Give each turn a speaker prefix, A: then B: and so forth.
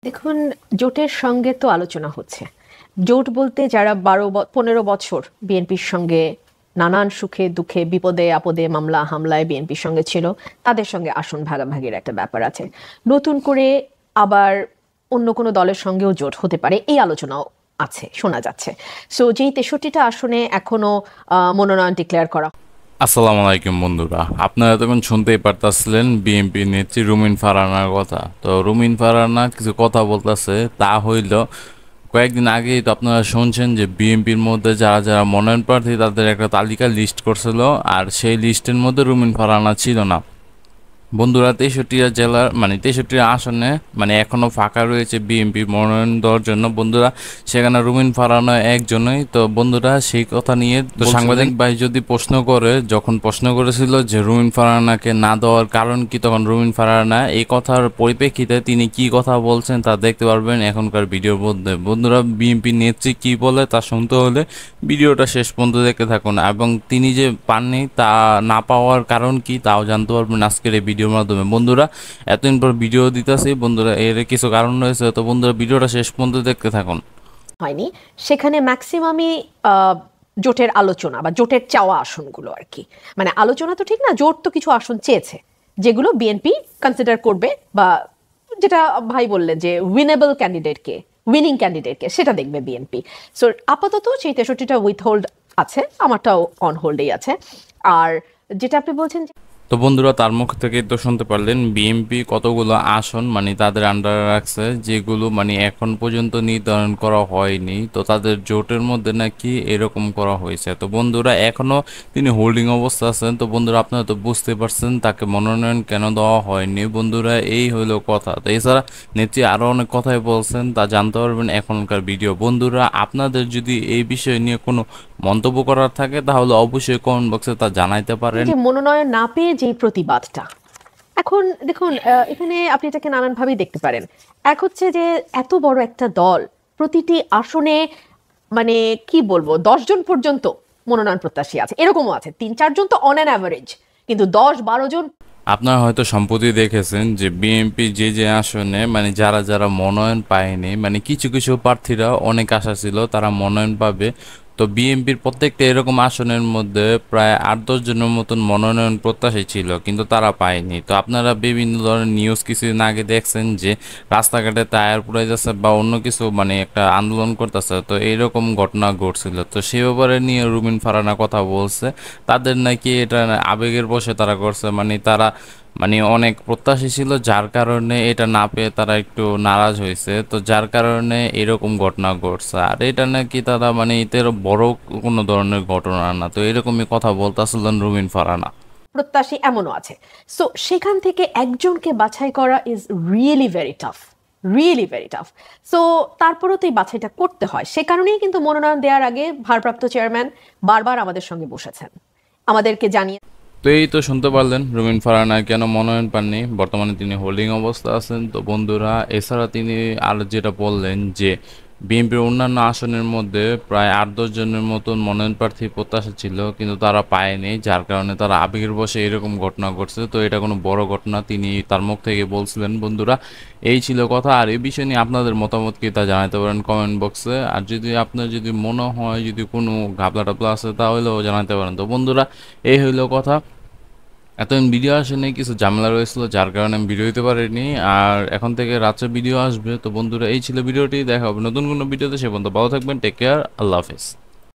A: দেখুন, জোটের সঙ্গে তো আলোচনা হচ্ছে। জোট বলতে যারা ১২-১৫ বছর বিএনপির সঙ্গে নানান সুখে দুঃখে বিপদে আপদে মামলা হামলায় বিএনপির সঙ্গে ছিল, তাদের সঙ্গে আসন ভাগাভাগির একটা ব্যাপার আছে। নতুন করে আবার অন্য কোনো দলের সঙ্গেও জোট হতে পারে, এই আলোচনাও আছে, শোনা যাচ্ছে। সো যেই ৬৩টা আসনে এখনো মনোনয়ন ডিক্লেয়ার করা।
B: আসসালামু আলাইকুম বন্ধুরা, আপনারা তখন শুনতেই পারতাছিলেন বিএনপি নেত্রী রুমিন ফারহানার কথা। তো রুমিন ফারহানা কিছু কথা বলতেছে, তা হইল কয়েকদিন আগেই তো আপনারা শুনছেন যে বিএনপির মধ্যে যারা যারা মনোনয়ন প্রার্থী তাদের একটা তালিকা লিস্ট করছিল, আর সেই লিস্টের মধ্যে রুমিন ফারহানা ছিল না। বন্ধুরা, ৬৩টা জেলার ৬৩টা আসনে এখনো ফাঁকা রয়েছে বিএনপি মনোনয়ন দেওয়ার জন্য। বন্ধুরা, সেখানে রুমিন ফারহানা একজনই। তো বন্ধুরা, সেই কথা নিয়ে তো সাংবাদিক ভাই যদি যখন প্রশ্ন করেছিল যে রুমিন ফারহানাকে না দেওয়ার কারণ কি, তখন রুমিন ফারহানা এই কথার পরিপ্রেক্ষিতে তিনি কি কথা বলছেন তা দেখতে পারবেন এখনকার ভিডিওর মধ্যে। বন্ধুরা, বিএনপি নেত্রী কি বলে তা শুনতে হলে ভিডিওটা শেষ পর্যন্ত দেখতে থাকুন, এবং তিনি যে পাননি তা না পাওয়ার কারণ কি তাও জানতে পারবেন আজকের এই ভিডিওর মাধ্যমে। বন্ধুরা, এতদিন পর ভিডিও দিতেছি বন্ধুরা, এর কিছু কারণ রয়েছে, তো বন্ধুরা ভিডিওটা শেষ পর্যন্ত দেখতে থাকুন।
A: হয়নি, সেখানে ম্যাক্সিমামই জোটের আলোচনা বা জোটের চাওয়া আসনগুলো আর কি, মানে আলোচনা তো ঠিক না, জোট তো কিছু আসন চেয়েছে যেগুলো বিএনপি কনসিডার করবে, বা যেটা ভাই বললেন যে উইনেবল ক্যান্ডিডেটকে, উইনিং ক্যান্ডিডেটকে, সেটা দেখবে বিএনপি। সো আপাতত সেই ৬৩টা উইথ হোল্ড আছে, আমারটাও অন হোল্ডেই আছে। আর যেটা আপনি বলছেন,
B: তো বন্ধুরা, তার মুখ থেকে তো শুনতে পারলেন বিএনপি কতগুলো আসন তাদের আন্ডারে রাখছে, যেগুলো এখন পর্যন্ত নির্ধারণ করা হয়নি। তো তাদের জোটের মধ্যে নাকি এরকম করা হয়েছে। তো বন্ধুরা, এখনো তিনি হোল্ডিং অবস্থা আছেন। তো বন্ধুরা, আপনারা তো বুঝতে পারছেন তাকে মনোনয়ন কেন দেওয়া হয়নি। বন্ধুরা, এই হইলো কথা। তো এছাড়া নেত্রী আরো অনেক কথাই বলছেন, তা জানতে পারবেন এখনকার ভিডিও। বন্ধুরা, আপনাদের যদি এই বিষয় নিয়ে কোনো মন্তব্য করার থাকে তাহলে অবশ্যই কমেন্ট বক্সে তা জানাইতে পারেন।
A: যে মনোনয়ন না পেয়ে যে প্রতিবাদটা, এখন দেখুন, এখানে আপনি এটাকে নানানভাবেই দেখতে পারেন। এক হচ্ছে যে এত বড় একটা দল, প্রতিটি আসনে মানে কি বলবো ১০ জন পর্যন্ত মনোনয়ন প্রত্যাশী আছে, এরকমও আছে ৩-৪ জন তো অন অ্যান অ্যাভারেজ, কিন্তু ১০-১২ জন।
B: আপনারা হয়তো সম্প্রতি দেখেছেন যে বিএনপি যে যে আসনে যারা যারা মনোনয়ন পায়নি, কিছু কিছু প্রার্থীরা অনেক আশা ছিল তারা মনোনয়ন পাবে। তো বিএনপির প্রত্যেকটা এরকম আসনের মধ্যে প্রায় ৮-১০ জনের মতন মনোনয়ন প্রত্যাশী ছিল, কিন্তু তারা পায়নি। তো আপনারা বিভিন্ন ধরনের নিউজ কিছুদিন আগে দেখছেন যে রাস্তাঘাটে টায়ার পুড়াই যাচ্ছে বা অন্য কিছু একটা আন্দোলন করতেছে। তো এইরকম ঘটনা ঘটছিল। তো সে ব্যাপারে নিয়ে রুমিন ফারহানা কথা বলছে, তাদের নাকি এটা আবেগের বশে তারা করছে, তারা অনেক প্রত্যাশী ছিল, যার কারণে এটা না পেয়ে তারা একটু নারাজ হয়েছে। তো যার কারণে এরকম ঘটনা ঘটছে, আর এটা নাকি তারা এটার বড় কোনো ধরনের ঘটনা না। তো এরকমই কথা বলতেছিলেন রুমিন ফারহানা।
A: প্রত্যাশী এমনও আছে। সো সেখান থেকে একজনকে বাছাই করা is really very tough, really very tough. So তারপরেও তো এই বাছাইটা করতে হয়, সে কারণেই কিন্তু মনোনয়ন দেওয়ার আগে ভারপ্রাপ্ত চেয়ারম্যান বারবার আমাদের সঙ্গে বসেছেন, আমাদেরকে জানিয়ে।
B: তো এই তো শুনতে পারলেন রুমিন ফারহানা কেন মনোনয়ন পাননি, বর্তমানে তিনি হোল্ডিং অবস্থা আছেন। তো বন্ধুরা, এছাড়া তিনি আর যেটা বললেন যে বিএনপির অন্যান্য আসনের মধ্যে প্রায় ৮-১০ জনের মতন মনোনয়ন প্রার্থী প্রত্যাশা ছিল, কিন্তু তারা পায়নি, যার কারণে তারা আবেগের বশে এরকম ঘটনা ঘটছে। তো এটা কোনো বড় ঘটনা তিনি তার মুখ থেকে বলছিলেন। বন্ধুরা, এই ছিল কথা। আর এই বিষয় নিয়ে আপনাদের মতামত কি তা জানাতে পারেন কমেন্ট বক্সে। আর যদি আপনার যদি মনে হয় যদি কোনো ঘাবলা টাবলা আছে তাহলেও জানাতে পারেন। তো বন্ধুরা, এই হইলো কথা। এতদিন ভিডিও আসেনি, কিছু ঝামেলা রয়েছিল, যার কারণে আমি ভিডিও দিতে পারিনি। আর এখন থেকে রাত্রে ভিডিও আসবে। তো বন্ধুরা, এই ছিল ভিডিওটি, দেখা হবে নতুন কোনো ভিডিওতে। সে পর্যন্ত ভালো থাকবেন, টেক কেয়ার, আল্লাহ হাফেজ।